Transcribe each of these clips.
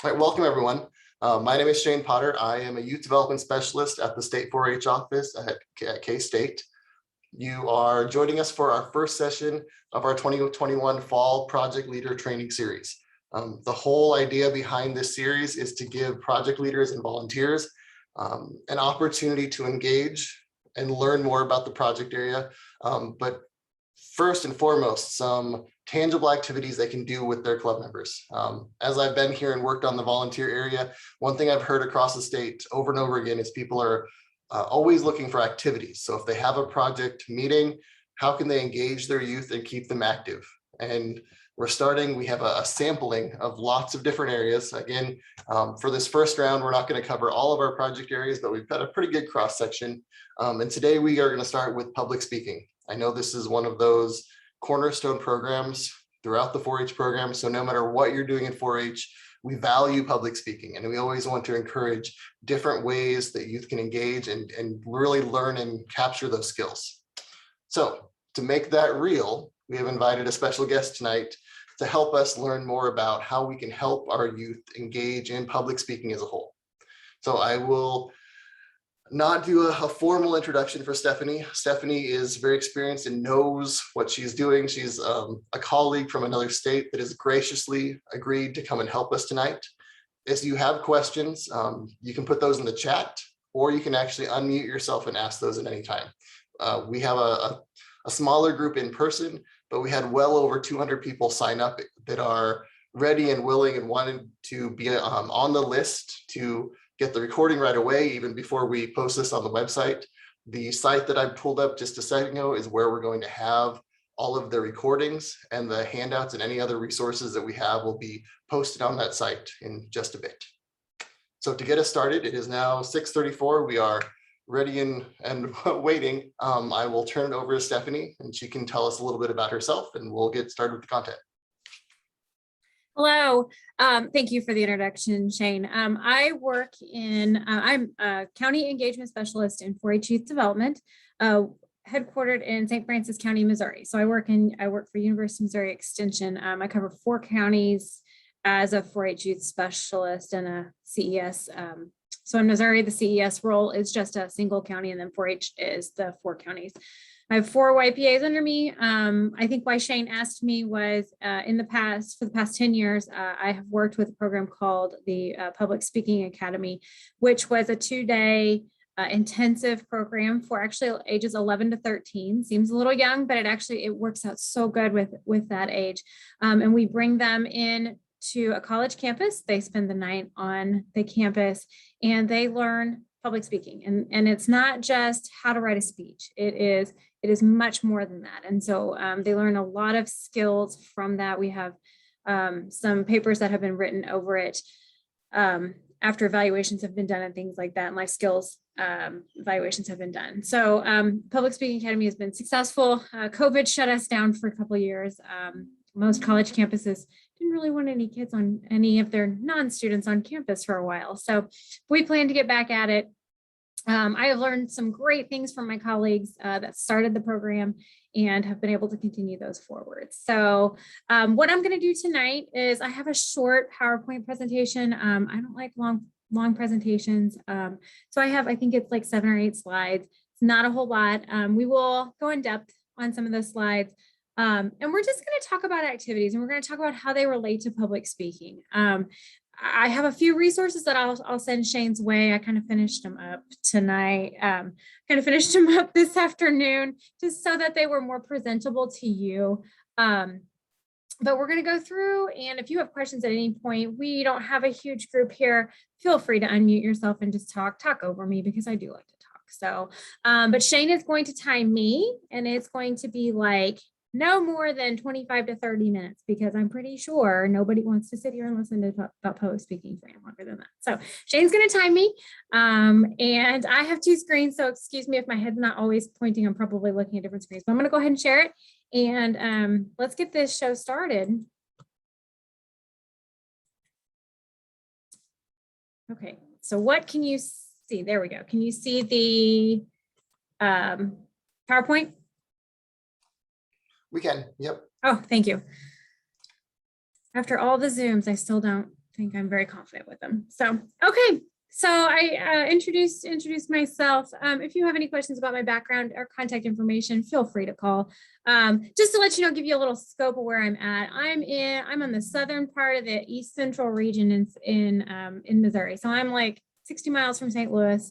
All right, welcome everyone. My name is Shane Potter. I am a youth development specialist at the State 4-H office at K-State. You are joining us for our first session of our 2021 Fall Project Leader Training Series. The whole idea behind this series is to give project leaders and volunteers an opportunity to engage and learn more about the project area, but first and foremost, some tangible activities they can do with their club members. As I've been here and worked on the volunteer area, one thing I've heard across the state over and over again is people are always looking for activities. So if they have a project meeting, how can they engage their youth and keep them active? And we have a sampling of lots of different areas. Again, for this first round, we're not going to cover all of our project areas, but we've got a pretty good cross section. And today we are going to start with public speaking. I know this is one of those cornerstone programs throughout the 4-H program. So no matter what you're doing in 4-H, we value public speaking, and we always want to encourage different ways that youth can engage and really learn and capture those skills. So to make that real, we have invited a special guest tonight to help us learn more about how we can help our youth engage in public speaking as a whole. So I will not do a formal introduction for Stephanie. Stephanie is very experienced and knows what she's doing. She's a colleague from another state that has graciously agreed to come and help us tonight. If you have questions, you can put those in the chat, or you can actually unmute yourself and ask those at any time. We have a smaller group in person, but we had well over 200 people sign up that are ready and willing and wanted to be on the list to get the recording right away, even before we post this on the website. The site that I pulled up just a second ago is where we're going to have all of the recordings, and the handouts and any other resources that we have will be posted on that site in just a bit. So to get us started, it is now 6:34. We are ready and waiting. I will turn it over to Stephanie, and she can tell us a little bit about herself, and we'll get started with the content. Hello, thank you for the introduction, Shane. I'm a county engagement specialist in 4-H youth development, headquartered in St. Francis County, Missouri. So I work for University of Missouri Extension. I cover 4 counties as a 4-H youth specialist and a CES. So in Missouri, the CES role is just a single county, and then 4-H is the 4 counties. I have 4 YPAs under me. I think why Shane asked me was for the past 10 years, I have worked with a program called the Public Speaking Academy, which was a 2-day intensive program for actually ages 11 to 13. Seems a little young, but it works out so good with that age. And we bring them in to a college campus. They spend the night on the campus and they learn public speaking. And it's not just how to write a speech. It is much more than that. And so they learn a lot of skills from that. We have some papers that have been written over it after evaluations have been done and things like that, and life skills evaluations have been done. So Public Speaking Academy has been successful. COVID shut us down for a couple of years. Most college campuses didn't really want any of their non-students on campus for a while. So we plan to get back at it. I have learned some great things from my colleagues that started the program and have been able to continue those forward. So what I'm going to do tonight is I have a short PowerPoint presentation. I don't like long presentations. So I think it's like 7 or 8 slides. It's not a whole lot. We will go in depth on some of those slides. And we're just going to talk about activities, and we're going to talk about how they relate to public speaking. I have a few resources that I'll send Shane's way. I kind of finished them up tonight, kind of finished them up this afternoon, just so that they were more presentable to you. But we're going to go through, and if you have questions at any point, we don't have a huge group here. Feel free to unmute yourself and just talk over me, because I do like to talk. So, but Shane is going to time me, and it's going to be like no more than 25 to 30 minutes, because I'm pretty sure nobody wants to sit here and listen to about public speaking for any longer than that. So Shane's going to time me. And I have 2 screens, so excuse me if my head's not always pointing. I'm probably looking at different screens, but I'm going to go ahead and share it. And let's get this show started. Okay, so what can you see? There we go. Can you see the PowerPoint? We can, yep. Oh, thank you. After all the Zooms, I still don't think I'm very confident with them. So, okay. So I introduced myself. If you have any questions about my background or contact information, feel free to call. Just to let you know, give you a little scope of where I'm at. I'm on the southern part of the East Central region in Missouri. So I'm like 60 miles from St. Louis,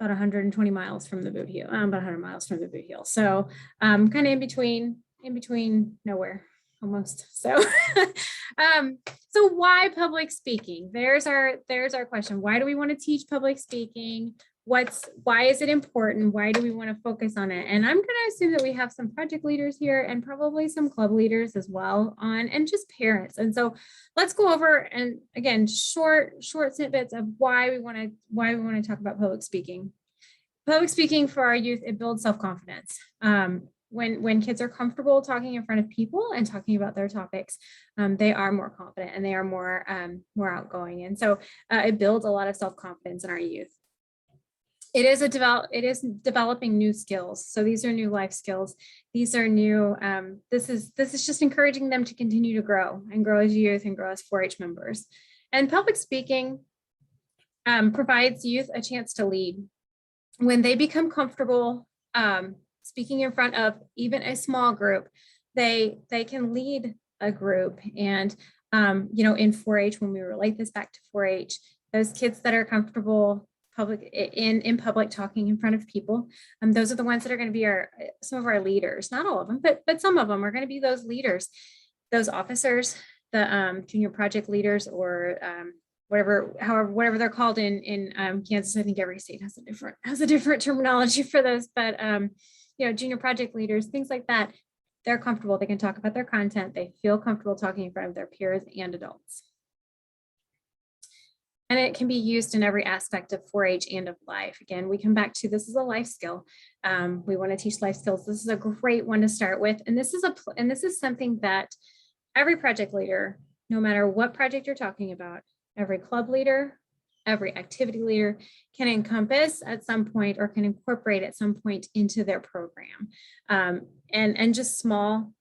about 120 miles from the Boot Heel, about 100 miles from the Boot Heel. So kind of in between nowhere almost. So so why public speaking? There's our question. Why do we want to teach public speaking? Why is it important? Why do we want to focus on it? And I'm going to assume that we have some project leaders here and probably some club leaders as well and just parents. And so let's go over, and again, short snippets of why we want to talk about public speaking. Public speaking for our youth, it builds self-confidence. When kids are comfortable talking in front of people and talking about their topics, they are more confident and they are more outgoing. And so it builds a lot of self-confidence in our youth. It is developing new skills. So these are new life skills. These are new. This is just encouraging them to continue to grow as youth and grow as 4-H members. And public speaking provides youth a chance to lead. When they become comfortable speaking in front of even a small group, they can lead a group. And in 4-H, when we relate this back to 4-H, those kids that are comfortable in public talking in front of people, those are the ones that are going to be some of our leaders. Not all of them, but some of them are going to be those leaders, those officers, the junior project leaders, or whatever they're called in Kansas. I think every state has a different terminology for those, but junior project leaders, things like that. They're comfortable. They can talk about their content. They feel comfortable talking in front of their peers and adults. And it can be used in every aspect of 4-H and of life. Again, we come back to, this is a life skill. We want to teach life skills. This is a great one to start with. And this is something that every project leader, no matter what project you're talking about, every club leader, every activity leader can encompass at some point or can incorporate at some point into their program. And just small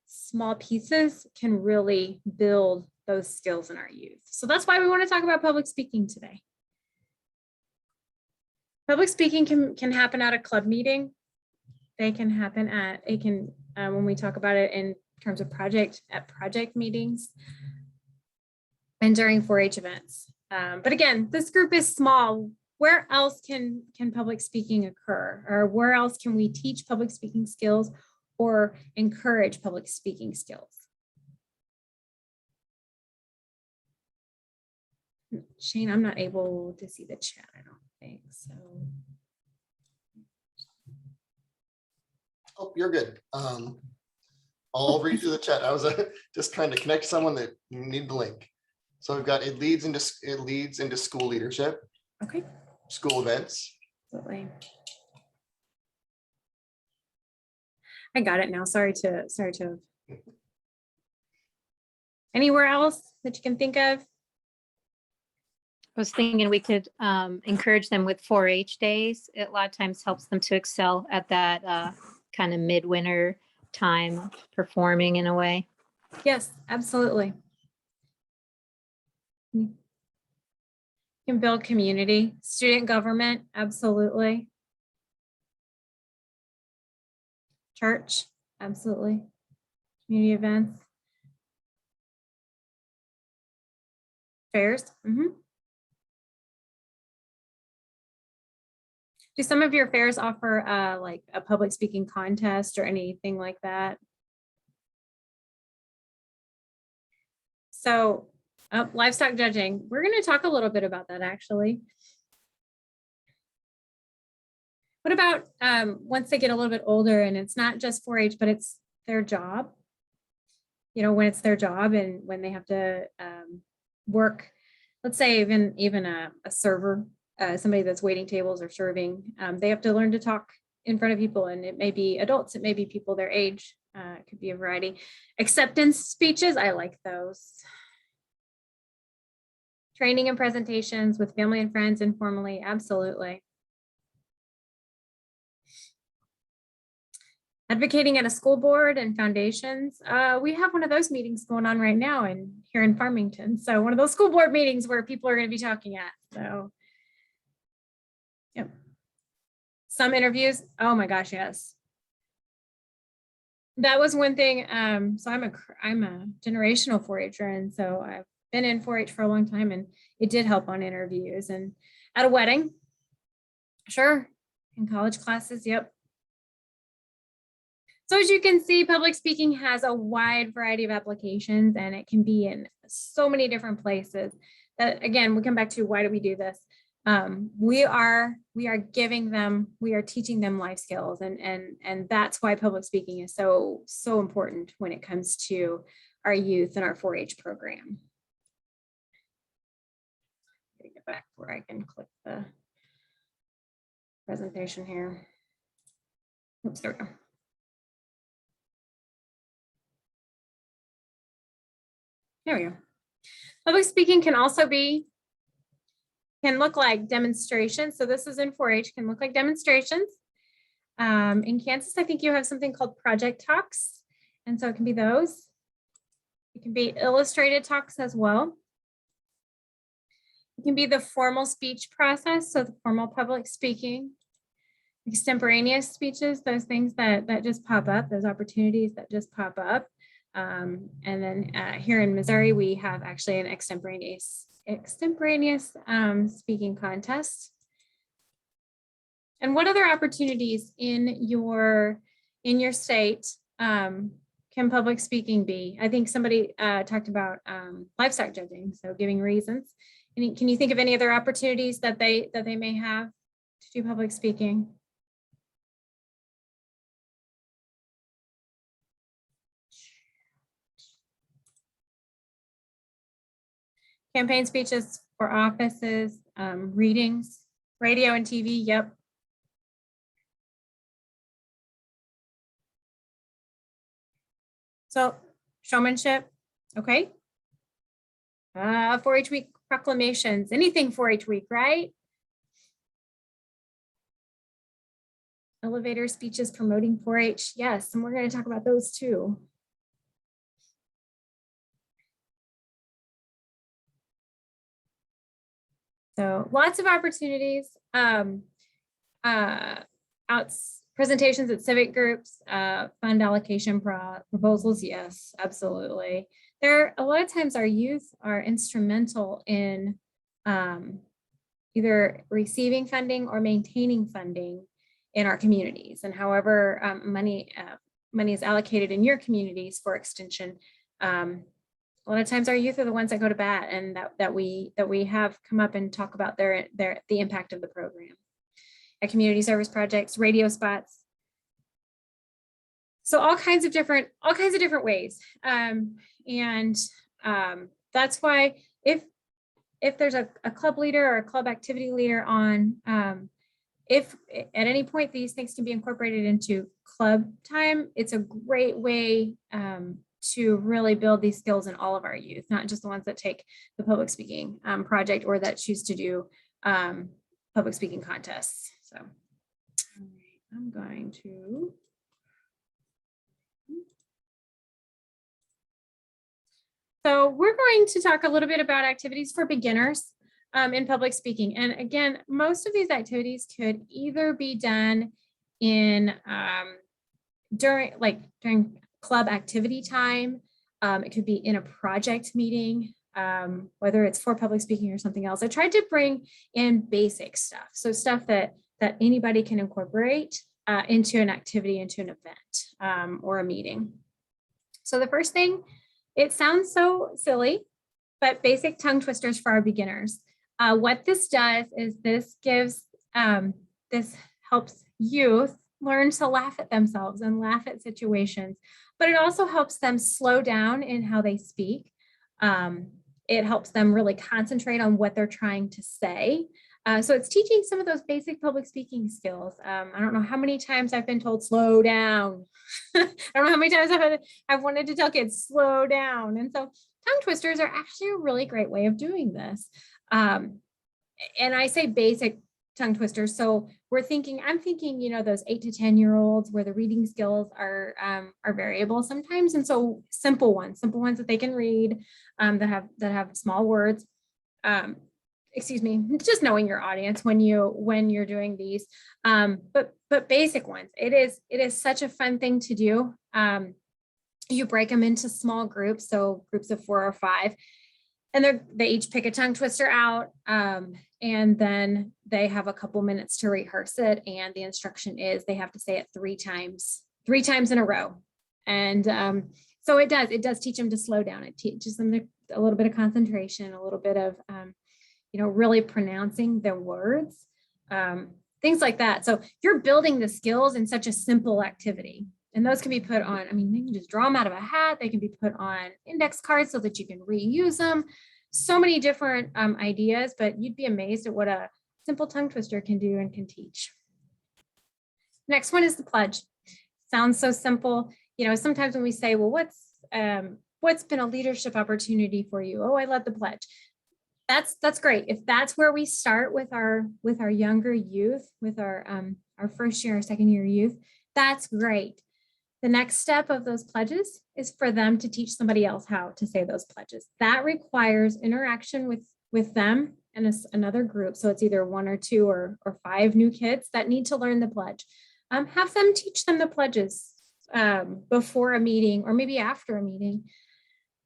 pieces can really build those skills in our youth. So that's why we want to talk about public speaking today. Public speaking can happen at a club meeting. They can happen when we talk about it in terms of project meetings and during 4-H events. But again, this group is small. Where else can public speaking occur? Or where else can we teach public speaking skills or encourage public speaking skills? Shane, I'm not able to see the chat, I don't think so. Oh, you're good. I'll read through the chat. I was just trying to connect someone that needed the link. So we've got it leads into school leadership. Okay. School events. Absolutely. I got it now. Sorry to. Anywhere else that you can think of? I was thinking we could encourage them with 4-H days. It a lot of times helps them to excel at that kind of midwinter time performing in a way. Yes, absolutely. You can build community, student government, absolutely. Church, absolutely. Community events. Fairs. Do some of your fairs offer like a public speaking contest or anything like that? So livestock judging, we're going to talk a little bit about that actually. What about once they get a little bit older and it's not just 4-H, but it's their job? When it's their job and when they have to work, let's say even a server, somebody that's waiting tables or serving, they have to learn to talk in front of people, and it may be adults, it may be people their age, it could be a variety. Acceptance speeches, I like those. Training and presentations with family and friends informally, absolutely. Advocating at a school board and foundations. We have one of those meetings going on right now here in Farmington. So one of those school board meetings where people are going to be talking at. So, yep. Some interviews. Oh my gosh, yes. That was one thing. So I'm a generational 4-H'er, and so I've been in 4-H for a long time, and it did help on interviews and at a wedding. Sure. In college classes. Yep. So as you can see, public speaking has a wide variety of applications, and it can be in so many different places. That again, we come back to why do we do this? We are teaching them life skills, and that's why public speaking is so important when it comes to our youth and our 4-H program. Get back where I can click the presentation here. Oops, there we go. There we go. Public speaking can look like demonstrations. So this is in 4-H, can look like demonstrations. In Kansas, I think you have something called project talks. And so it can be those. It can be illustrated talks as well. It can be the formal speech process. So the formal public speaking, extemporaneous speeches, those things that just pop up, those opportunities that just pop up. And then here in Missouri, we have actually an extemporaneous speaking contest. And what other opportunities in your state can public speaking be? I think somebody talked about livestock judging, so giving reasons. Can you think of any other opportunities that they may have to do public speaking? Campaign speeches for offices, readings, radio and TV, yep. So showmanship, okay. 4-H week proclamations, anything 4-H week, right? Elevator speeches promoting 4-H, yes, and we're going to talk about those too. So lots of opportunities, presentations at civic groups, fund allocation proposals. Yes, absolutely. A lot of times our youth are instrumental in either receiving funding or maintaining funding in our communities. And however money is allocated in your communities for extension, a lot of times our youth are the ones that go to bat and that we have come up and talk about the impact of the program. At community service projects, radio spots. So all kinds of different ways. That's why if there's a club leader or a club activity leader on, if at any point these things can be incorporated into club time, it's a great way to really build these skills in all of our youth, not just the ones that take the public speaking project or that choose to do public speaking contests. So I'm going to. So we're going to talk a little bit about activities for beginners in public speaking. And again, most of these activities could either be done in during club activity time. It could be in a project meeting, whether it's for public speaking or something else. I tried to bring in basic stuff. So stuff that anybody can incorporate into an activity, into an event or a meeting. So the first thing, it sounds so silly, but basic tongue twisters for our beginners. What this does is this helps youth learn to laugh at themselves and laugh at situations, but it also helps them slow down in how they speak. It helps them really concentrate on what they're trying to say. So it's teaching some of those basic public speaking skills. I don't know how many times I've been told, slow down. I don't know how many times I've wanted to tell kids, slow down. And so tongue twisters are actually a really great way of doing this. And I say basic tongue twisters. So I'm thinking, those 8 to 10-year-olds where the reading skills are variable sometimes. And so simple ones that they can read, that have small words. Excuse me, just knowing your audience when you're doing these. But basic ones. It is such a fun thing to do. You break them into small groups, so groups of 4 or 5. And they each pick a tongue twister out, and then they have a couple minutes to rehearse it. And the instruction is they have to say it 3 times in a row. And so it does teach them to slow down. It teaches them a little bit of concentration, a little bit of, really pronouncing their words, things like that. So you're building the skills in such a simple activity. And those can be put on, they can just draw them out of a hat. They can be put on index cards so that you can reuse them. So many different ideas, but you'd be amazed at what a simple tongue twister can do and can teach. Next one is the pledge. Sounds so simple. Sometimes when we say, well, what's been a leadership opportunity for you? Oh, I led the pledge. That's great. If that's where we start with our younger youth, with our first year or second year youth, that's great. The next step of those pledges is for them to teach somebody else how to say those pledges. That requires interaction with them and another group. So it's either 1 or 2 or 5 new kids that need to learn the pledge. Have them teach them the pledges before a meeting or maybe after a meeting.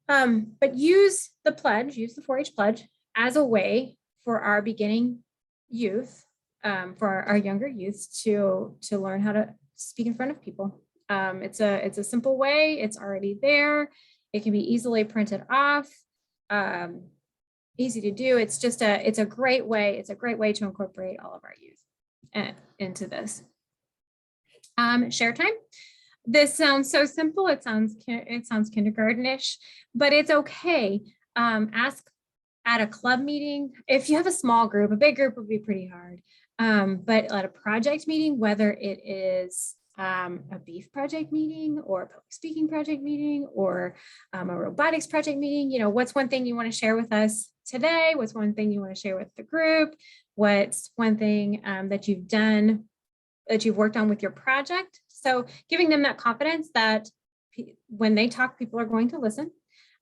But use the 4-H pledge as a way for our beginning youth, for our younger youths to learn how to speak in front of people. It's a simple way. It's already there. It can be easily printed off, easy to do. It's a great way. It's a great way to incorporate all of our youth into this. Share time. This sounds so simple. It sounds kindergartenish, but it's okay. Ask at a club meeting. If you have a small group, a big group would be pretty hard. But at a project meeting, whether it is a beef project meeting or a public speaking project meeting or a robotics project meeting, what's one thing you want to share with us today? What's one thing you want to share with the group? What's one thing that you've done, that you've worked on with your project? So giving them that confidence that when they talk, people are going to listen,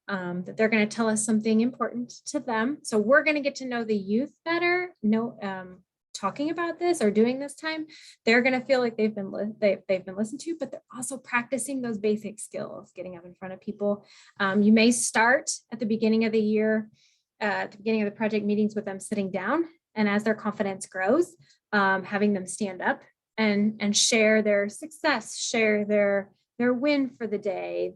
that they're going to tell us something important to them. So we're going to get to know the youth better, talking about this or doing this time. They're going to feel like they've been listened to, but they're also practicing those basic skills, getting up in front of people. You may start at the beginning of the year, at the beginning of the project meetings with them sitting down, and as their confidence grows, having them stand up and share their success, share their win for the day,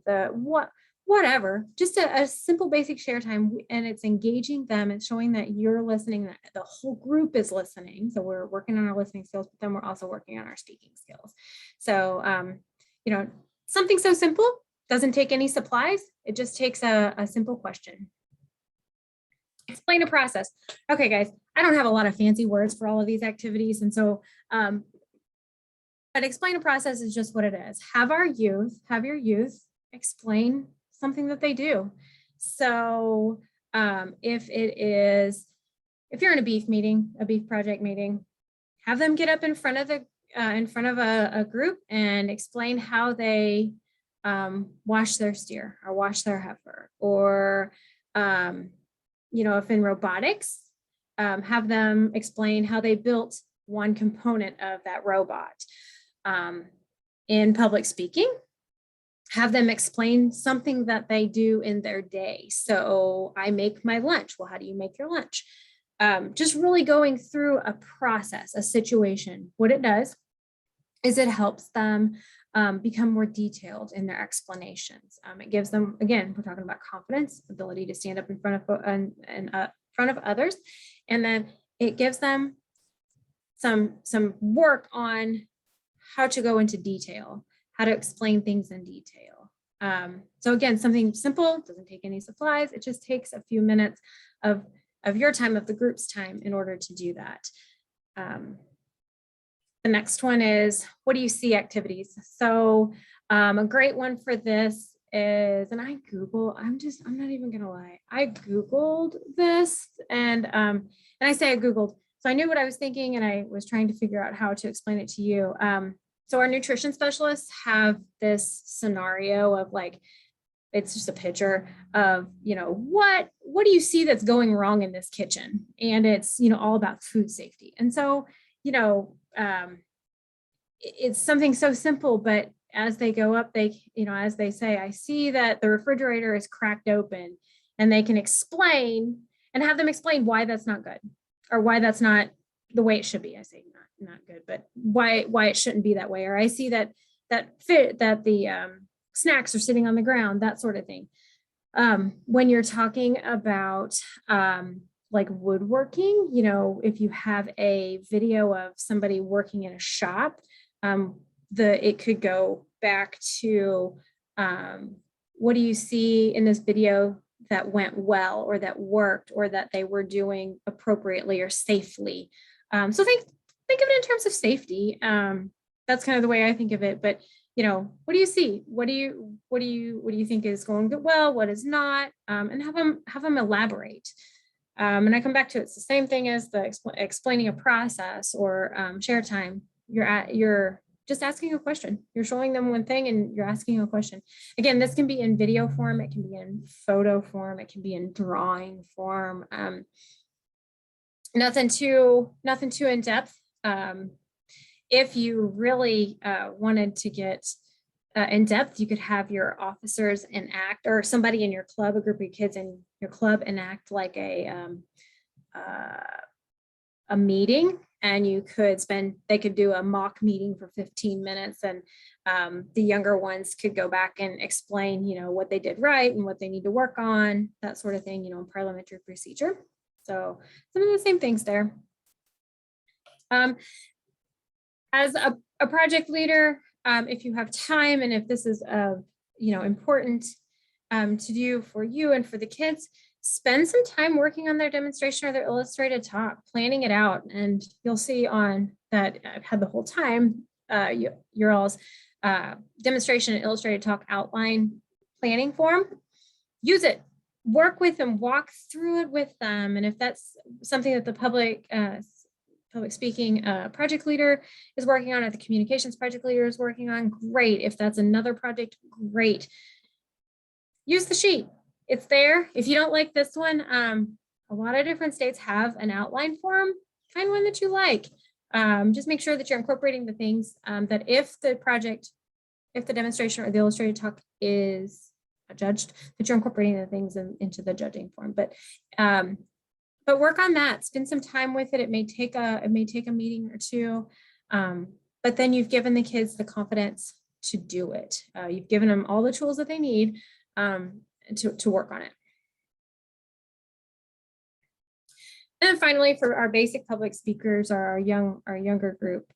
whatever, just a simple basic share time. And it's engaging them and showing that you're listening, that the whole group is listening. So we're working on our listening skills, but then we're also working on our speaking skills. So, something so simple doesn't take any supplies. It just takes a simple question. Explain a process. Okay, guys, I don't have a lot of fancy words for all of these activities. And so, but explain a process is just what it is. Have your youth explain something that they do. So if you're in a beef project meeting, have them get up in front of a group and explain how they wash their steer or wash their heifer, or if in robotics, have them explain how they built one component of that robot. In public speaking, have them explain something that they do in their day. So I make my lunch. Well, how do you make your lunch? Just really going through a process, a situation. What it does is it helps them become more detailed in their explanations. It gives them, again, we're talking about confidence, ability to stand up in front of others, and then it gives them some work on how to go into detail, how to explain things in detail. So again, something simple, doesn't take any supplies. It just takes a few minutes of your time, of the group's time, in order to do that. The next one is, what do you see activities? So a great one for this is, and I'm not even gonna lie, I Googled this, and I say I Googled, I knew what I was thinking and I was trying to figure out how to explain it to you. So our nutrition specialists have this scenario of like, it's just a picture of, what do you see that's going wrong in this kitchen? And it's, all about food safety. And so, it's something so simple, but as they go up, as they say, I see that the refrigerator is cracked open, and they can explain and have them explain why that's not good or why that's not the way it should be. I say not good, but why it shouldn't be that way. Or I see that the snacks are sitting on the ground, that sort of thing. When you're talking about like woodworking, if you have a video of somebody working in a shop, it could go back to what do you see in this video that went well or that worked or that they were doing appropriately or safely. So think of it in terms of safety. That's kind of the way I think of it. But what do you see? What do you think is going good well? What is not? And have them elaborate. And I come back to it's the same thing as the explaining a process or share time. You're just asking a question. You're showing them one thing and you're asking a question. Again, this can be in video form. It can be in photo form. It can be in drawing form. Nothing too in depth. If you really wanted to get in depth, you could have your officers enact, or somebody in your club, a group of kids in your club enact like a meeting, and they could do a mock meeting for 15 minutes, and the younger ones could go back and explain, what they did right and what they need to work on, that sort of thing, in parliamentary procedure. So some of the same things there. As a project leader, if you have time and if this is important to do for you and for the kids, spend some time working on their demonstration or their illustrated talk, planning it out. And you'll see on that I've had the whole time, your all's demonstration and illustrated talk outline planning form. Use it, work with them, walk through it with them. And if that's something that the public speaking project leader is working on, or the communications project leader is working on, great. If that's another project, great. Use the sheet. It's there. If you don't like this one, a lot of different states have an outline form. Find one that you like. Just make sure that you're incorporating the things that if the demonstration or the illustrated talk is judged, that you're incorporating the things into the judging form. But work on that. Spend some time with it. It may take a meeting or two, but then you've given the kids the confidence to do it. You've given them all the tools that they need to work on it. And then finally, for our basic public speakers or our younger group,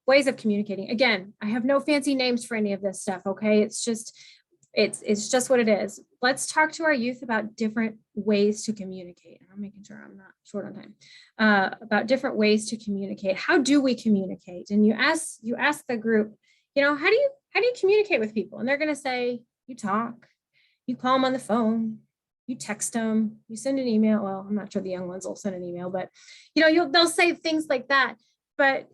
ways of communicating. Again, I have no fancy names for any of this stuff. Okay, it's just what it is. Let's talk to our youth about different ways to communicate. I'm making sure I'm not short on time. About different ways to communicate. How do we communicate? And you ask the group, how do you communicate with people? And they're going to say, you talk, you call them on the phone, you text them, you send an email. Well, I'm not sure the young ones will send an email, but they'll say things like that. But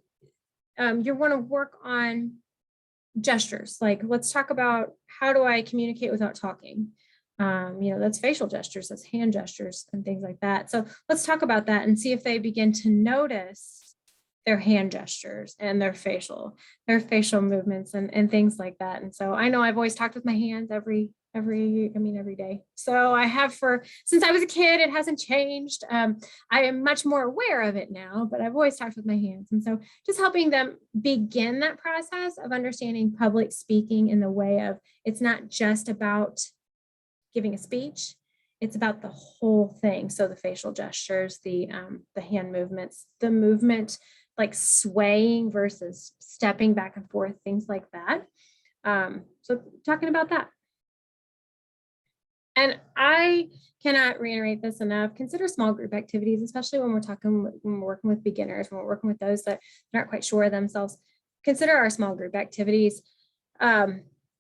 you want to work on gestures. Like, let's talk about how do I communicate without talking? That's facial gestures, that's hand gestures and things like that. So let's talk about that and see if they begin to notice their hand gestures and their facial movements and things like that. And so I know I've always talked with my hands every day. So I have since I was a kid. It hasn't changed. I am much more aware of it now, but I've always talked with my hands. And so just helping them begin that process of understanding public speaking in the way of, it's not just about giving a speech, it's about the whole thing. So the facial gestures, the hand movements, the movement, like swaying versus stepping back and forth, things like that. So talking about that. And I cannot reiterate this enough. Consider small group activities, especially when we're working with beginners, when we're working with those that aren't quite sure of themselves. Consider our small group activities.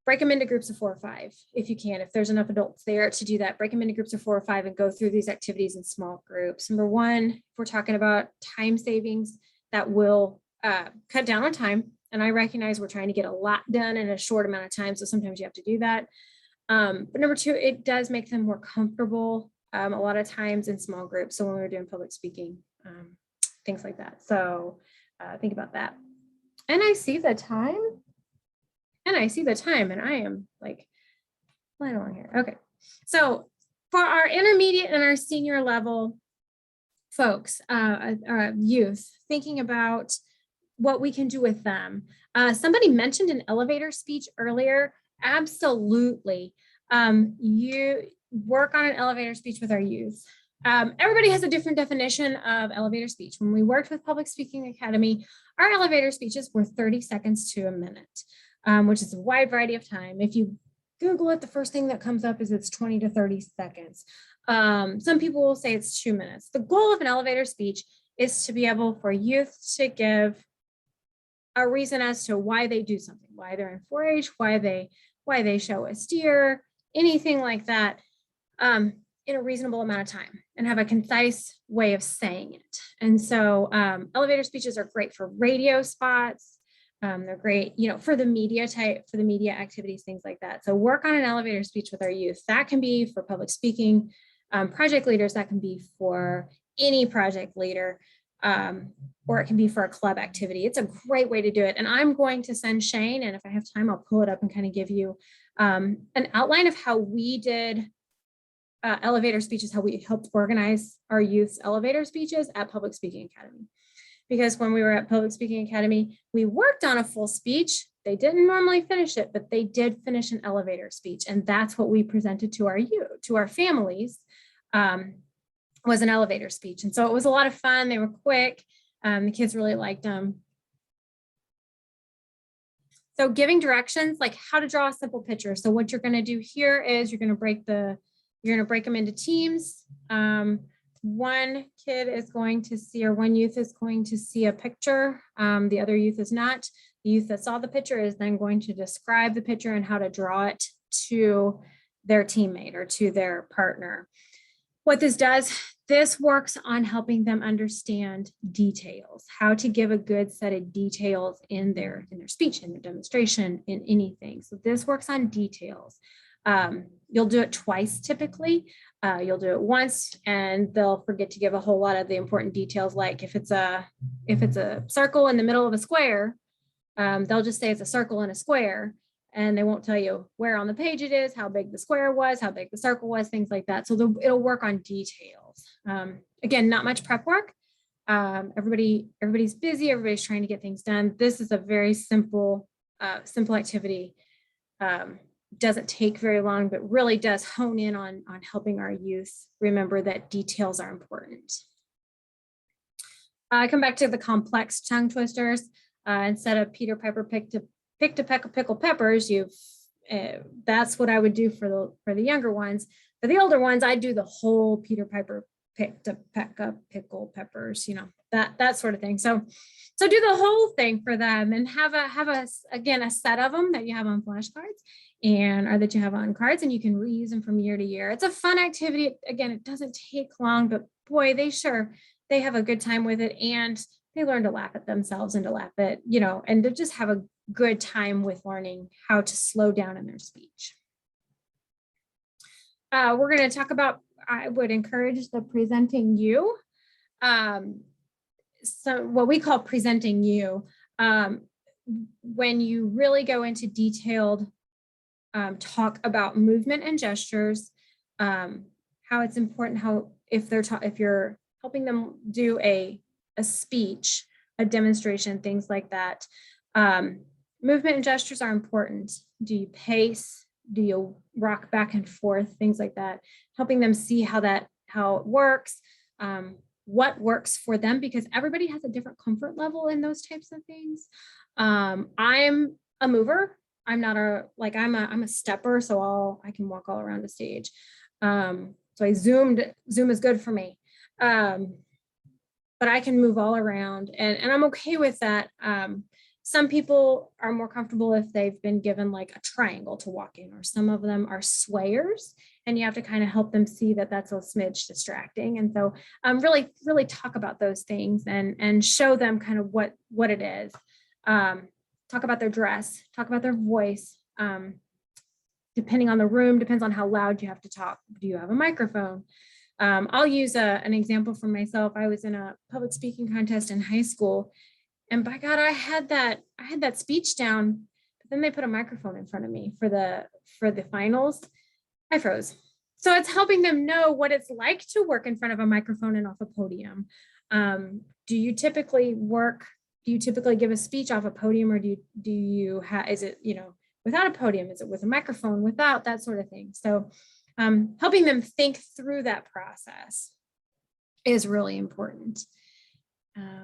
break them into groups of 4 or 5 if you can. If there's enough adults there to do that, break them into groups of 4 or 5 and go through these activities in small groups. Number one, if we're talking about time savings, that will cut down on time. And I recognize we're trying to get a lot done in a short amount of time. So sometimes you have to do that. But number two, it does make them more comfortable a lot of times in small groups. So when we're doing public speaking, things like that. So think about that. And I see the time. And I am like flying along here. Okay. So for our intermediate and our senior level folks, youth, thinking about what we can do with them. Somebody mentioned an elevator speech earlier. Absolutely. You work on an elevator speech with our youth. Everybody has a different definition of elevator speech. When we worked with Public Speaking Academy, our elevator speeches were 30 seconds to a minute, which is a wide variety of time. If you Google it, the first thing that comes up is it's 20 to 30 seconds. Some people will say it's 2 minutes. The goal of an elevator speech is to be able for youth to give a reason as to why they do something, why they're in 4-H, why they show a steer, anything like that, in a reasonable amount of time, and have a concise way of saying it. And so elevator speeches are great for radio spots. They're great, for the media activities, things like that. So work on an elevator speech with our youth. That can be for public speaking project leaders. That can be for any project leader, or it can be for a club activity. It's a great way to do it. And I'm going to send Shane, and if I have time, I'll pull it up and kind of give you an outline of how we did elevator speeches, how we helped organize our youth's elevator speeches at Public Speaking Academy. Because when we were at Public Speaking Academy, we worked on a full speech. They didn't normally finish it, but they did finish an elevator speech. And that's what we presented to our youth, to our families, was an elevator speech. And so it was a lot of fun. They were quick. The kids really liked them. So giving directions, like how to draw a simple picture. So what you're going to do here is you're going to break them into teams. One kid is going to see, or one youth is going to see a picture. The other youth is not. The youth that saw the picture is then going to describe the picture and how to draw it to their teammate or to their partner. What this does, this works on helping them understand details, how to give a good set of details in their speech, in their demonstration, in anything. So this works on details. You'll do it twice typically. You'll do it once and they'll forget to give a whole lot of the important details. Like if it's a circle in the middle of a square, they'll just say it's a circle in a square, and they won't tell you where on the page it is, how big the square was, how big the circle was, things like that. So it'll work on details. Again, not much prep work. Everybody's busy. Everybody's trying to get things done. This is a very simple activity. Doesn't take very long, but really does hone in on helping our youth remember that details are important. I come back to the complex tongue twisters. Instead of Peter Piper picked a peck of pickled peppers, that's what I would do for the younger ones. For the older ones, I do the whole Peter Piper picked a peck of pickled peppers, that sort of thing. So do the whole thing for them, and have a set of them that you have on flashcards or that you have on cards, and you can reuse them from year to year. It's a fun activity. Again, it doesn't take long, but boy, they have a good time with it, and they learn to laugh at themselves and to laugh at, and to just have a good time with learning how to slow down in their speech. We're going to talk about, I would encourage the presenting you. So what we call presenting you, when you really go into detailed talk about movement and gestures, how it's important, if you're helping them do a speech, a demonstration, things like that. Movement and gestures are important. Do you pace? Do you rock back and forth? Things like that. Helping them see how it works, what works for them, because everybody has a different comfort level in those types of things. I'm a mover. I'm a stepper, so I can walk all around the stage. So Zoom is good for me. But I can move all around, and I'm okay with that. Some people are more comfortable if they've been given like a triangle to walk in, or some of them are swayers, and you have to kind of help them see that that's a smidge distracting. And so really talk about those things and show them kind of what it is. Talk about their dress, talk about their voice. Depending on the room, depends on how loud you have to talk. Do you have a microphone? I'll use an example from myself. I was in a public speaking contest in high school, and by God, I had that speech down, but then they put a microphone in front of me for the finals. I froze. So it's helping them know what it's like to work in front of a microphone and off a podium. Do you typically give a speech off a podium, or is it, without a podium? Is it with a microphone, without, that sort of thing? So helping them think through that process is really important.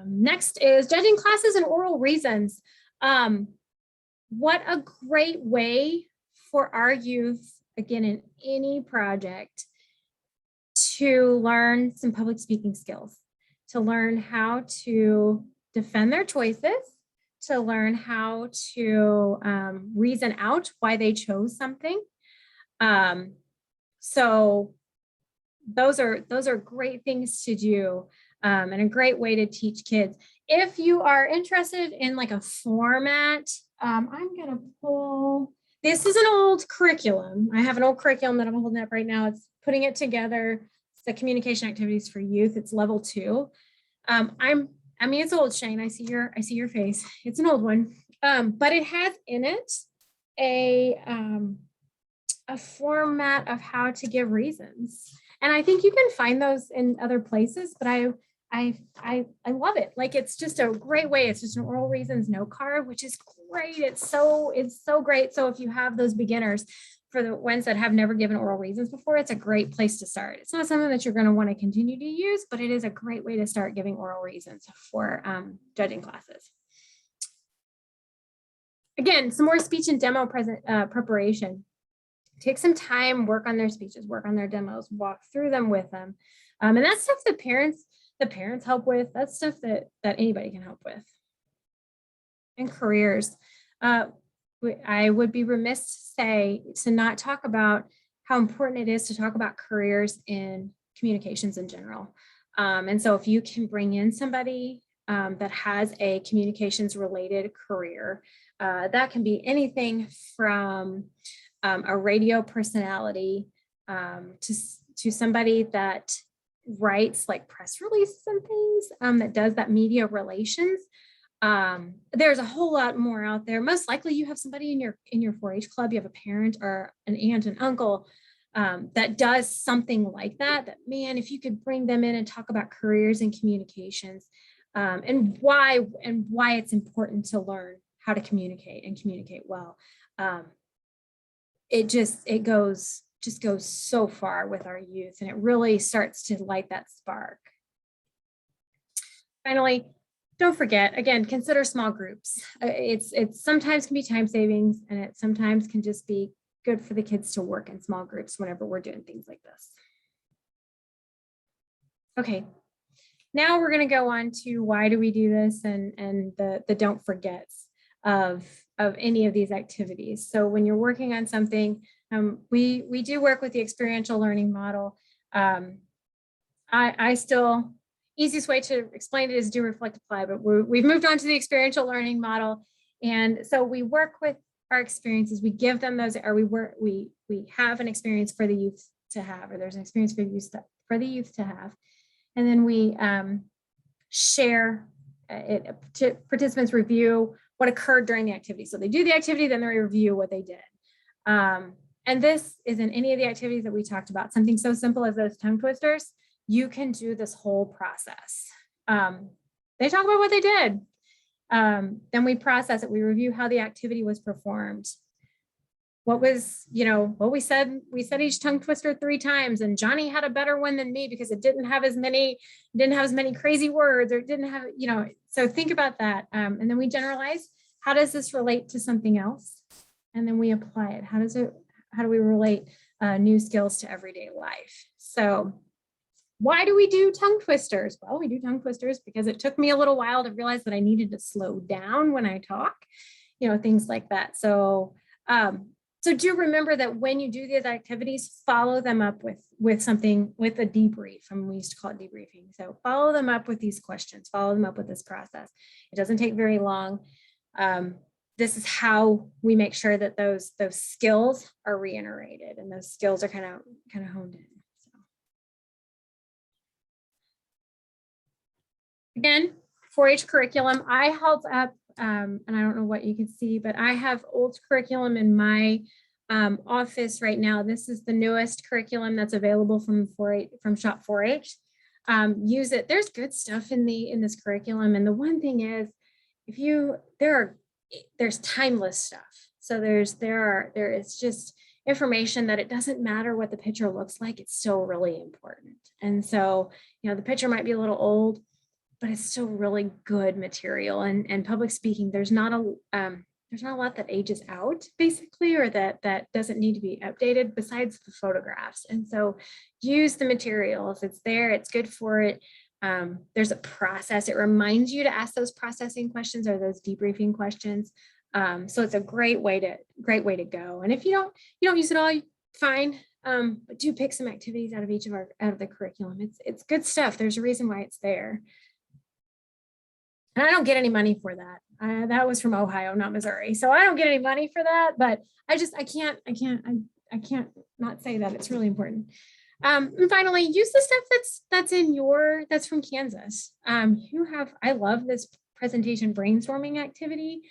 Next is judging classes and oral reasons. What a great way for our youth, again, in any project, to learn some public speaking skills, to learn how to defend their choices, to learn how to reason out why they chose something. So those are great things to do, and a great way to teach kids. If you are interested in like a format, I'm gonna pull, this is an old curriculum. I have an old curriculum that I'm holding up right now. It's putting it together. It's the communication activities for youth. It's level 2. It's old, Shane. I see your face. It's an old one, but it has in it a format of how to give reasons. And I think you can find those in other places, but I love it. Like, it's just a great way. It's just an oral reasons note card, which is great. It's so great. So if you have those beginners, for the ones that have never given oral reasons before, it's a great place to start. It's not something that you're going to want to continue to use, but it is a great way to start giving oral reasons for judging classes. Again, some more speech and demo preparation. Take some time, work on their speeches, work on their demos, walk through them with them. And that's stuff that parents help with. That's stuff that anybody can help with. And careers. I would be remiss to not talk about how important it is to talk about careers in communications in general. And so if you can bring in somebody that has a communications related career, that can be anything from a radio personality to somebody that writes like press releases and things, that does that media relations. There's a whole lot more out there. Most likely you have somebody in your 4-H club, you have a parent or an aunt and uncle that does something like that, man, if you could bring them in and talk about careers and communications, and why it's important to learn how to communicate and communicate well. It goes so far with our youth, and it really starts to light that spark. Finally, don't forget, again, consider small groups. It's sometimes can be time savings, and it sometimes can just be good for the kids to work in small groups whenever we're doing things like this. Okay, now we're going to go on to why do we do this, and the don't forgets of any of these activities. So when you're working on something, we do work with the experiential learning model. I still, easiest way to explain it is do, reflect, apply, but we've moved on to the experiential learning model. And so we work with our experiences, we give them those, or we have an experience for the youth to have, or there's an experience for the youth to have. And then we share it, to participants review what occurred during the activity. So they do the activity, then they review what they did. And this is in any of the activities that we talked about, something so simple as those tongue twisters. You can do this whole process. They talk about what they did. Then we process it. We review how the activity was performed. What was, what we said each tongue twister 3 times, and Johnny had a better one than me because it didn't have as many crazy words, or it didn't have, so think about that. And then we generalize, how does this relate to something else? And then we apply it. How do we relate new skills to everyday life? So Why do we do tongue twisters? Well, we do tongue twisters because it took me a little while to realize that I needed to slow down when I talk, things like that. So, so do remember that when you do these activities, follow them up with something, with a debrief. We used to call it debriefing. So follow them up with these questions, follow them up with this process. It doesn't take very long. This is how we make sure that those skills are reiterated and those skills are kind of honed in. So. Again, 4-H curriculum, I held up, and I don't know what you can see, but I have old curriculum in my office right now. This is the newest curriculum that's available from Shop 4-H. Use it. There's good stuff in this curriculum, and the one thing is, there's timeless stuff. So there is just information that it doesn't matter what the picture looks like, it's still really important. And so, the picture might be a little old, but it's still really good material. And public speaking, there's not a lot that ages out, basically, or that doesn't need to be updated besides the photographs. And so use the materials. It's there, it's good for it. There's a process. It reminds you to ask those processing questions or those debriefing questions. So it's a great way to go. And if you don't use it all, fine. But do pick some activities out of the curriculum. It's good stuff. There's a reason why it's there. And I don't get any money for that. That was from Ohio, not Missouri. So I don't get any money for that, but I can't not say that. It's really important. And finally, use the stuff that's from Kansas. I love this presentation brainstorming activity.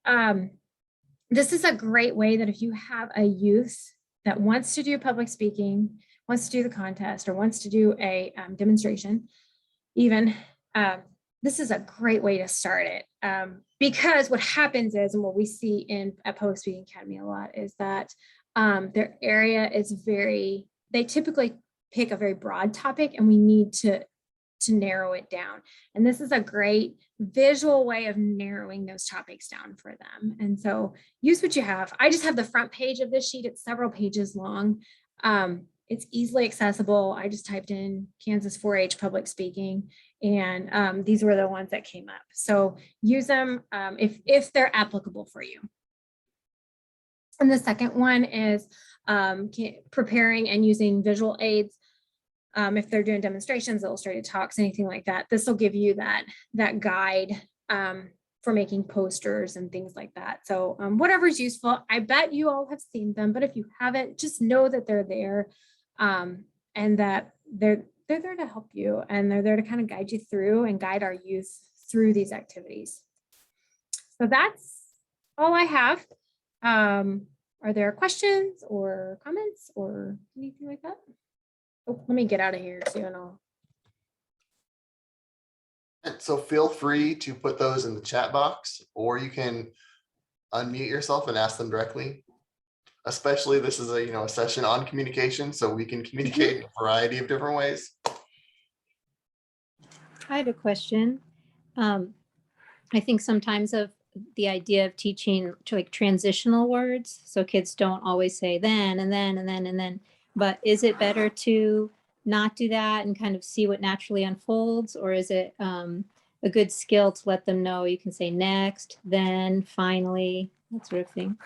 This is a great way that if you have a youth that wants to do public speaking, wants to do the contest, or wants to do a demonstration, even, this is a great way to start it. Because what happens is, and what we see at Public Speaking Academy a lot, is that their area is they typically pick a very broad topic, and we need to narrow it down. And this is a great visual way of narrowing those topics down for them. And so use what you have. I just have the front page of this sheet. It's several pages long. It's easily accessible. I just typed in Kansas 4-H public speaking, and these were the ones that came up. So use them if they're applicable for you. And the second one is preparing and using visual aids. If they're doing demonstrations, illustrated talks, anything like that, this will give you that guide for making posters and things like that. So whatever's useful. I bet you all have seen them, but if you haven't, just know that they're there, and that they're there to help you, and they're there to kind of guide you through and guide our youth through these activities. So that's all I have. Are there questions or comments or anything like that? Oh, let me get out of here too, and I'll. So feel free to put those in the chat box, or you can unmute yourself and ask them directly. Especially, this is a session on communication, so we can communicate in a variety of different ways. I have a question. I think sometimes of the idea of teaching to like transitional words, so kids don't always say then and then and then and then. But is it better to not do that and kind of see what naturally unfolds, or is it a good skill to let them know you can say next, then, finally, that sort of thing?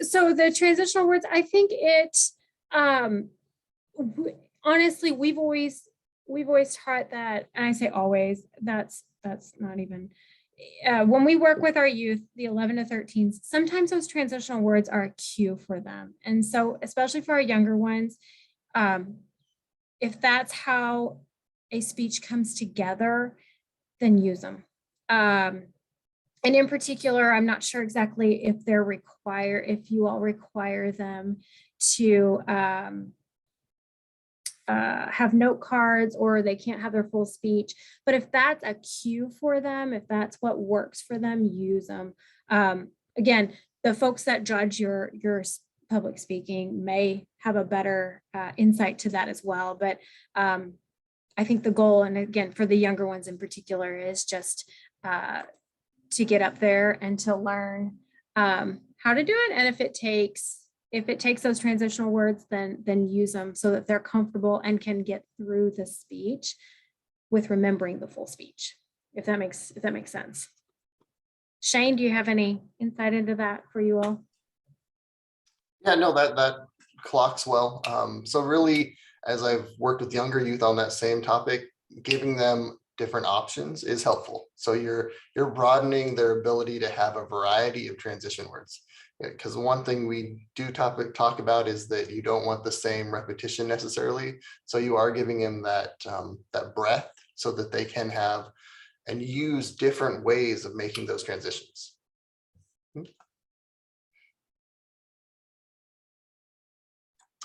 So the transitional words, I think honestly, we've always taught that, and I say always, that's not even, when we work with our youth, the 11 to 13s, sometimes those transitional words are a cue for them. And so, especially for our younger ones, if that's how a speech comes together, then use them. And in particular, I'm not sure exactly if you all require them to have note cards, or they can't have their full speech. But if that's a cue for them, if that's what works for them, use them. Again, the folks that judge your public speaking may have a better insight to that as well. But I think the goal, and again, for the younger ones in particular, is just to get up there and to learn how to do it. And if it takes if it takes those transitional words, then use them so that they're comfortable and can get through the speech with remembering the full speech, if that makes sense. Shane, do you have any insight into that for you all? Yeah, no, that clocks well. So really, as I've worked with younger youth on that same topic, giving them different options is helpful. So you're broadening their ability to have a variety of transition words. Because one thing we do talk about is that you don't want the same repetition necessarily. So you are giving them that breadth so that they can have and use different ways of making those transitions.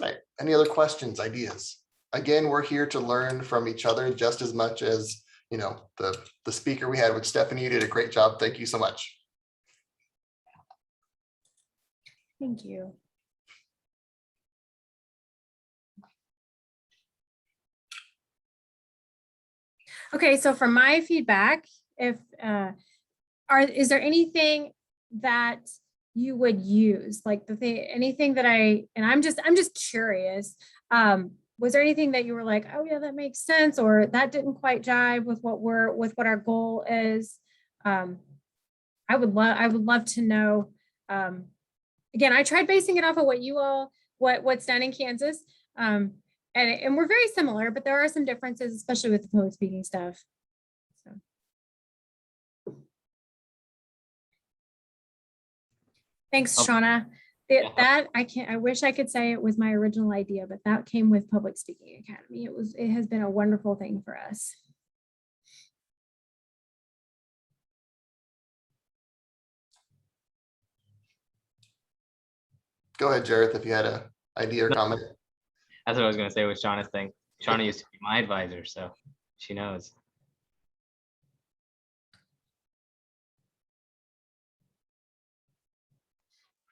Right. Any other questions, ideas? Again, we're here to learn from each other just as much as, the speaker we had with Stephanie. You did a great job. Thank you so much. Thank you. Okay, so from my feedback, is there anything that you would use, like anything that I'm just curious, was there anything that you were like, oh yeah, that makes sense, or that didn't quite jive with what our goal is? I would love to know. Again, I tried basing it off of what's done in Kansas. And we're very similar, but there are some differences, especially with the public speaking stuff. So. Thanks, Shauna. I wish I could say it was my original idea, but that came with Public Speaking Academy. It has been a wonderful thing for us. Go ahead, Jareth, if you had an idea or comment. That's what I was going to say with Shauna's thing. Shauna used to be my advisor, so she knows.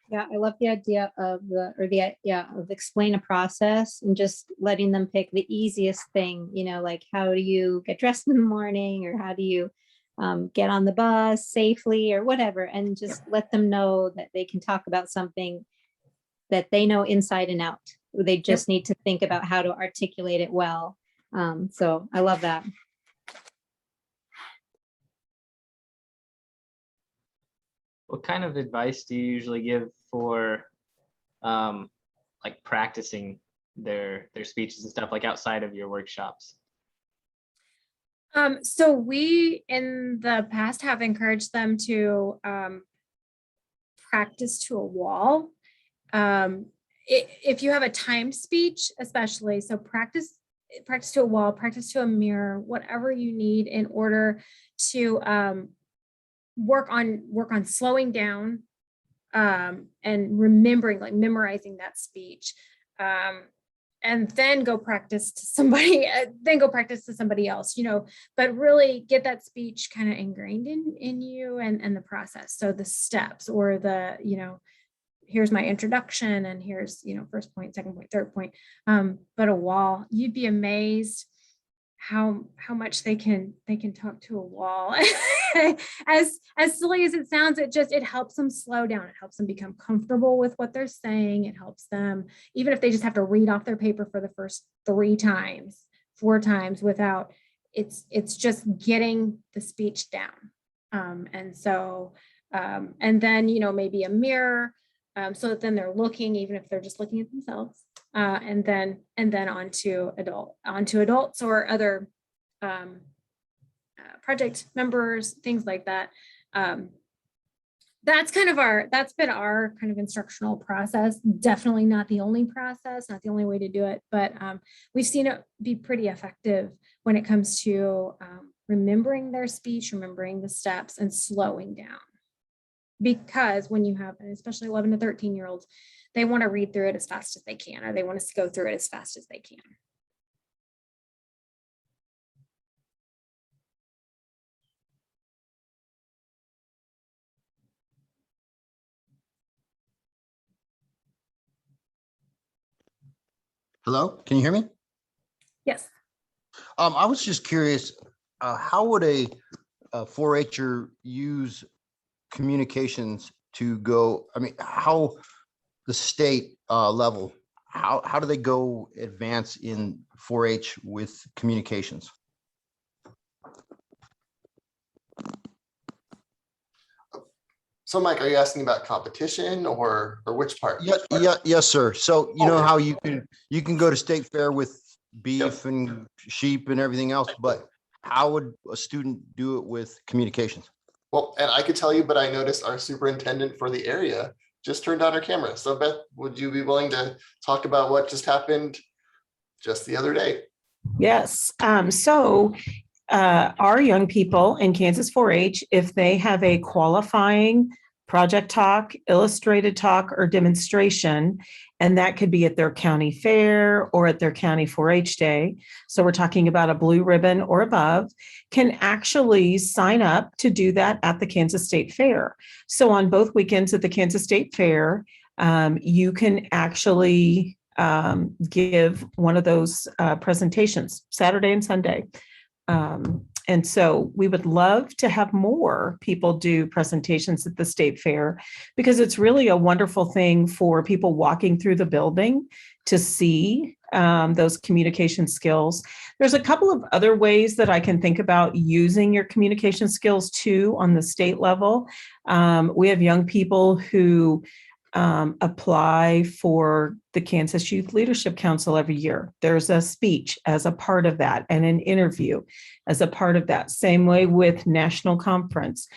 Yeah, I love the idea of explain a process and just letting them pick the easiest thing, like how do you get dressed in the morning, or how do you get on the bus safely, or whatever, and just let them know that they can talk about something that they know inside and out. They just need to think about how to articulate it well. So I love that. What kind of advice do you usually give for like practicing their speeches and stuff, like outside of your workshops? So we in the past have encouraged them to practice to a wall. If you have a timed speech, especially, so practice to a wall, practice to a mirror, whatever you need in order to work on slowing down and remembering, like memorizing that speech, and then go practice to somebody, else, but really get that speech kind of ingrained in you and the process. So the steps, or the, here's my introduction, and here's, first point, second point, third point. But a wall, you'd be amazed how much they can talk to a wall. as silly as it sounds, it helps them slow down. It helps them become comfortable with what they're saying. It helps them, even if they just have to read off their paper for the first 4 times without, it's just getting the speech down. And so, and then, maybe a mirror, so that then they're looking, even if they're just looking at themselves, and then onto adults or other project members, things like that. That's been our kind of instructional process. Definitely not the only process, not the only way to do it, but we've seen it be pretty effective when it comes to remembering their speech, remembering the steps, and slowing down. Because when you have, especially 11 to 13-year-olds, they want to read through it as fast as they can, or they want to go through it as fast as they can. Hello, can you hear me? Yes. I was just curious, how would a 4-H'er use communications to go? I mean, how the state level, how do they go advance in 4-H with communications? So Mike, are you asking about competition or which part? Yes, sir. So you know Okay. how you can go to state fair with beef Yep. and sheep and everything else, but how would a student do it with communications? Well, and I could tell you, but I noticed our superintendent for the area just turned on her camera. So Beth, would you be willing to talk about what just happened just the other day? Yes. Our young people in Kansas 4-H, if they have a qualifying project talk, illustrated talk, or demonstration, and that could be at their county fair or at their county 4-H day, so we're talking about a blue ribbon or above, can actually sign up to do that at the Kansas State Fair. So on both weekends at the Kansas State Fair, you can actually give one of those presentations Saturday and Sunday. And so we would love to have more people do presentations at the state fair, because it's really a wonderful thing for people walking through the building to see those communication skills. There's a couple of other ways that I can think about using your communication skills too on the state level. We have young people who apply for the Kansas Youth Leadership Council every year. There's a speech as a part of that and an interview as a part of that. Same way with national conference.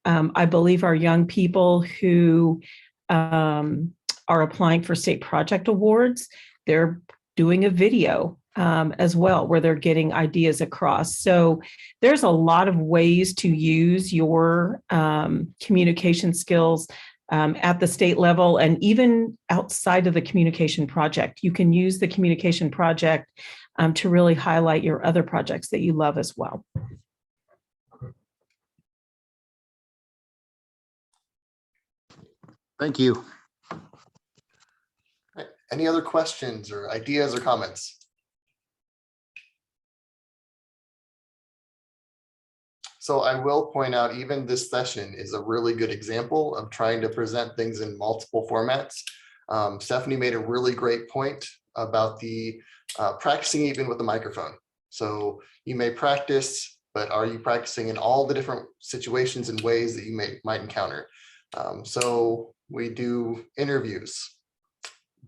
I believe our young people who are applying for state project awards, they're doing a video as well, where they're getting ideas across. So there's a lot of ways to use your communication skills at the state level, and even outside of the communication project. You can use the communication project to really highlight your other projects that you love as well. Thank you. Right. Any other questions or ideas or comments? So I will point out, even this session is a really good example of trying to present things in multiple formats. Stephanie made a really great point about the practicing even with the microphone. So you may practice, but are you practicing in all the different situations and ways that you might encounter? So we do interviews.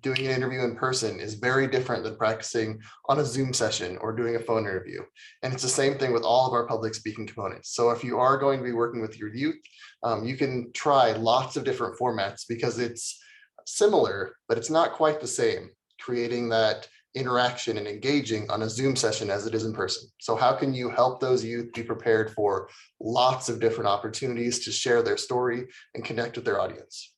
Doing an interview in person is very different than practicing on a Zoom session or doing a phone interview. And it's the same thing with all of our public speaking components. So if you are going to be working with your youth, you can try lots of different formats, because it's similar, but it's not quite the same, creating that interaction and engaging on a Zoom session as it is in person. So how can you help those youth be prepared for lots of different opportunities to share their story and connect with their audience?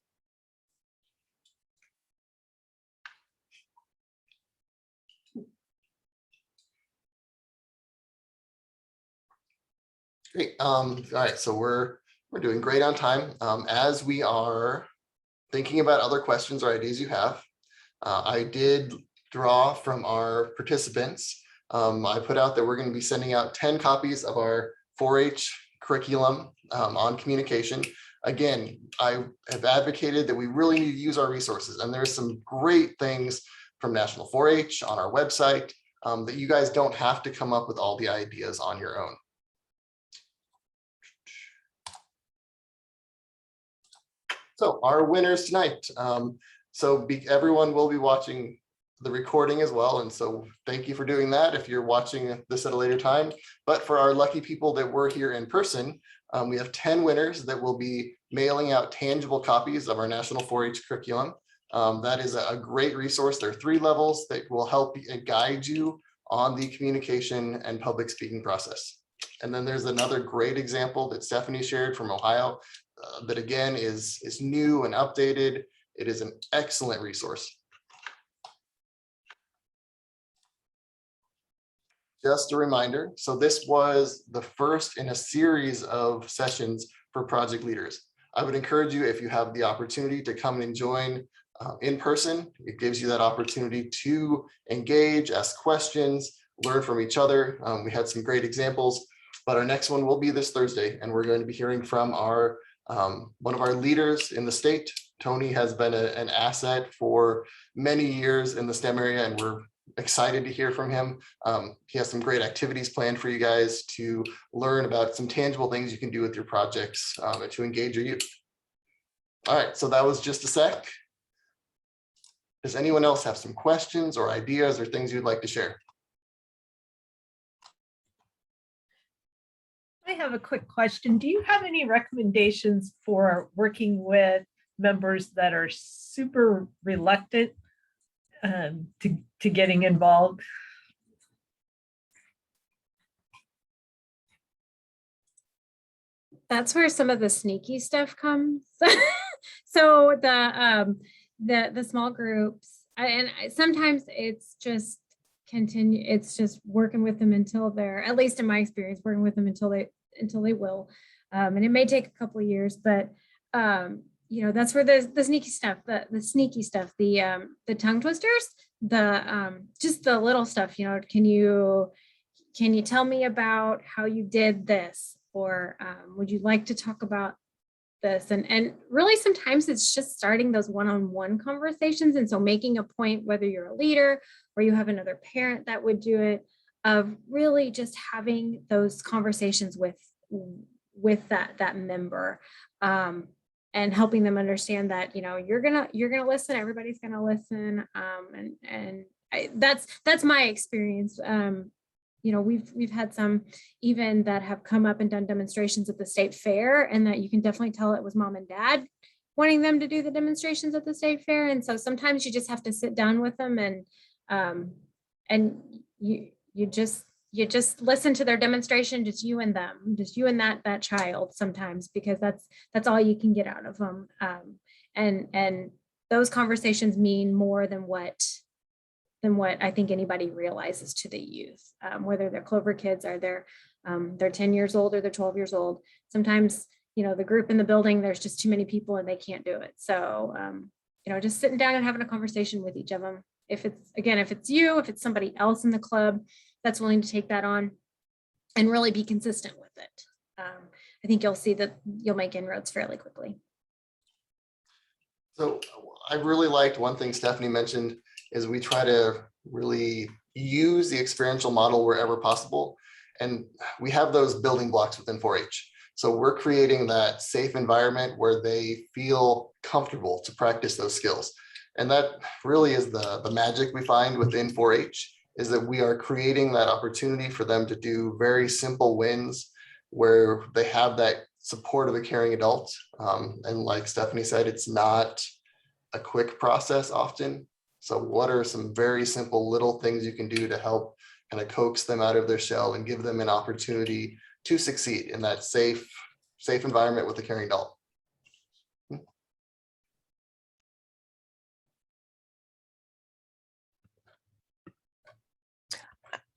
Great. All right, so we're doing great on time. As we are thinking about other questions or ideas you have, I did draw from our participants. I put out that we're going to be sending out 10 copies of our 4-H curriculum on communication. Again, I have advocated that we really need to use our resources, and there's some great things from National 4-H on our website that you guys don't have to come up with all the ideas on your own. So our winners tonight. Everyone will be watching the recording as well. And so thank you for doing that if you're watching this at a later time. But for our lucky people that were here in person, we have 10 winners that will be mailing out tangible copies of our National 4-H curriculum. That is a great resource. There are 3 levels that will help guide you on the communication and public speaking process. And then there's another great example that Stephanie shared from Ohio that again is new and updated. It is an excellent resource. Just a reminder, so this was the first in a series of sessions for project leaders. I would encourage you, if you have the opportunity, to come and join in person. It gives you that opportunity to engage, ask questions, learn from each other. We had some great examples, but our next one will be this Thursday, and we're going to be hearing from our one of our leaders in the state Tony has been an asset for many years in the STEM area, and we're excited to hear from him. He has some great activities planned for you guys to learn about some tangible things you can do with your projects and to engage your youth. All right, so that was just a sec. Does anyone else have some questions or ideas or things you'd like to share? I have a quick question. Do you have any recommendations for working with members that are super reluctant to getting involved? That's where some of the sneaky stuff comes. So the small groups, sometimes it's just it's just working with them until they're, at least in my experience, working with them until they will. And it may take a couple of years, but you know, that's where the sneaky stuff, the tongue twisters, just the little stuff, you know, can you tell me about how you did this? Or would you like to talk about this? And really sometimes it's just starting those one-on-one conversations. And so making a point, whether you're a leader or you have another parent that would do it, of really just having those conversations with that member, and helping them understand that, you know, you're gonna listen, everybody's gonna listen. That's my experience. You know, we've had some even that have come up and done demonstrations at the state fair, and that you can definitely tell it was mom and dad wanting them to do the demonstrations at the state fair. And so sometimes you just have to sit down with them and you just listen to their demonstration, just you and them, just you and that child sometimes, because that's all you can get out of them. And those conversations mean more than what I think anybody realizes to the youth, whether they're Clover kids or they're 10 years old or they're 12 years old. Sometimes, you know, the group in the building, there's just too many people and they can't do it. So, you know, just sitting down and having a conversation with each of them. If it's you, if it's somebody else in the club that's willing to take that on and really be consistent with it, I think you'll see that you'll make inroads fairly quickly. So I really liked one thing Stephanie mentioned is we try to really use the experiential model wherever possible. And we have those building blocks within 4-H. So we're creating that safe environment where they feel comfortable to practice those skills. And that really is the magic we find within 4-H, is that we are creating that opportunity for them to do very simple wins where they have that support of a caring adult. And like Stephanie said, it's not a quick process often. So what are some very simple little things you can do to help kind of coax them out of their shell and give them an opportunity to succeed in that safe environment with a caring adult?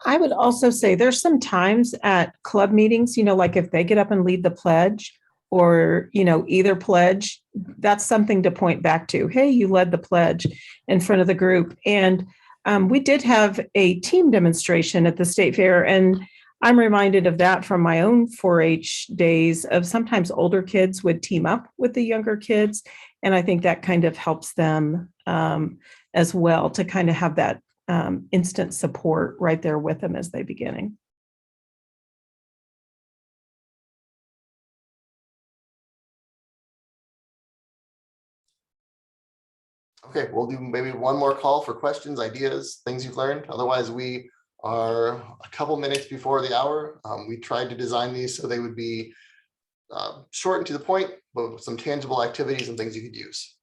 I would also say there's some times at club meetings, you know, like if they get up and lead the pledge or, you know, either pledge, that's something to point back to. Hey, you led the pledge in front of the group. And we did have a team demonstration at the state fair. And I'm reminded of that from my own 4-H days of sometimes older kids would team up with the younger kids. And I think that kind of helps them as well to kind of have that instant support right there with them as they beginning. Okay, we'll do maybe one more call for questions, ideas, things you've learned. Otherwise, we are a couple minutes before the hour. We tried to design these so they would be short and to the point, but with some tangible activities and things you could use.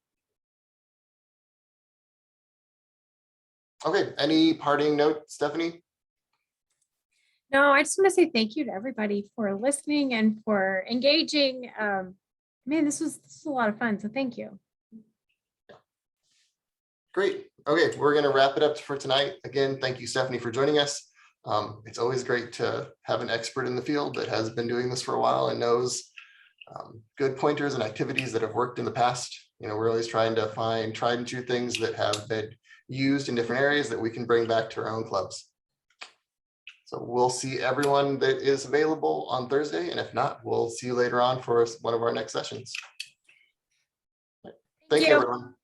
Okay, any parting note, Stephanie? No, I just want to say thank you to everybody for listening and for engaging. Man, this was a lot of fun, so thank you. Great. Okay, we're going to wrap it up for tonight. Again, thank you, Stephanie, for joining us. It's always great to have an expert in the field that has been doing this for a while and knows good pointers and activities that have worked in the past. You know, we're always trying to find tried and true things that have been used in different areas that we can bring back to our own clubs. So we'll see everyone that is available on Thursday. And if not, we'll see you later on for one of our next sessions. Thank Thank you, you. everyone.